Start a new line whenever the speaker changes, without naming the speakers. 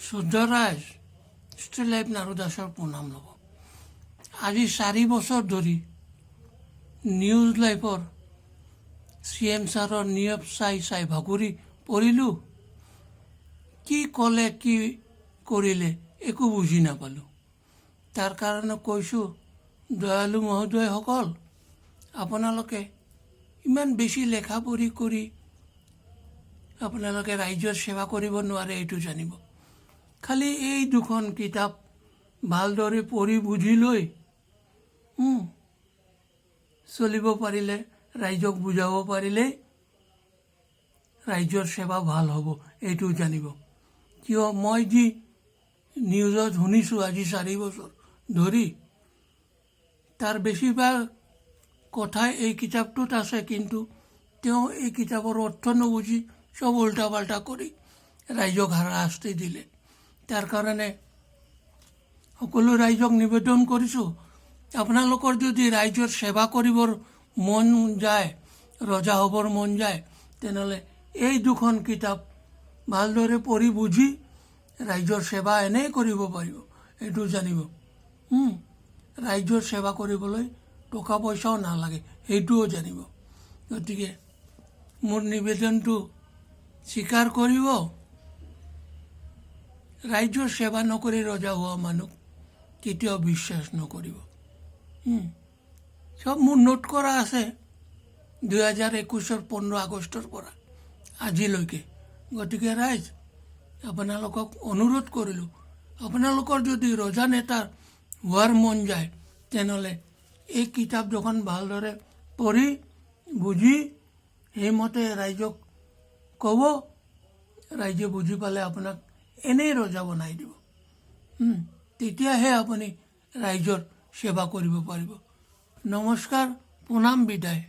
শুদ্ধৰাজ street life নাৰু দাসৰ প্ৰণাম ল'ব। আজি 4 বছৰ ধৰি নিউজ লাইফৰ CM ছাৰৰ নিউজ চাই ভাগৰি পৰিলোঁ। কি ক'লে কি কৰিলে একো বুজি নাপালোঁ। তাৰ কাৰণে কৈছোঁ, দয়ালু মহোদয়সকল, আপোনালোকে ইমান বেছি লেখা পঢ়ি কৰি আপোনালোকে ৰাইজৰ সেৱা কৰিব নোৱাৰে, এইটো জানিব। খালি এই দুখন কিতাপ ভালদৰে পঢ়ি বুজি লৈ চলিব পাৰিলে, ৰাইজক বুজাব পাৰিলে ৰাইজৰ সেৱা ভাল হ'ব, এইটো জানিব। কিয় মই যি নিউজত শুনিছোঁ আজি 4 বছৰ ধৰি, তাৰ বেছিভাগ কথাই এই কিতাপটোত আছে, কিন্তু তেওঁ এই কিতাপৰ অৰ্থ নুবুজি চব উল্টা পাল্টা কৰি ৰাইজক হাৰাশাস্তি দিলে। তাৰ কাৰণে সকলো ৰাইজক নিবেদন কৰিছোঁ, আপোনালোকৰ যদি ৰাইজৰ সেৱা কৰিবৰ মন যায়, ৰজা হ'বৰ মন যায়, তেনেহ'লে এই দুখন কিতাপ ভালদৰে পঢ়ি বুজি ৰাইজৰ সেৱা এনেই কৰিব পাৰিব, এইটো জানিব। ৰাইজৰ সেৱা কৰিবলৈ টকা পইচাও নালাগে, সেইটোও জানিব। গতিকে মোৰ নিবেদনটো স্বীকাৰ কৰিব। ৰাইজৰ সেৱা নকৰি ৰজা হোৱা মানুহ কেতিয়াও বিশ্বাস নকৰিব। চব মোৰ নোট কৰা আছে 2021 15 আগষ্টৰ পৰা আজিলৈকে। গতিকে ৰাইজ, আপোনালোকক অনুৰোধ কৰিলোঁ, আপোনালোকৰ যদি ৰজা নেতা হোৱাৰ মন যায়, তেনেহ'লে এই কিতাপ দুখন ভালদৰে পঢ়ি বুজি সেইমতে ৰাইজক ক'ব। ৰাইজে বুজি পালে আপোনাক এনেই ৰজা বনাই দিব। তেতিয়াহে আপুনি ৰাইজৰ সেৱা কৰিব পাৰিব। নমস্কাৰ, প্ৰণাম, বিদায়।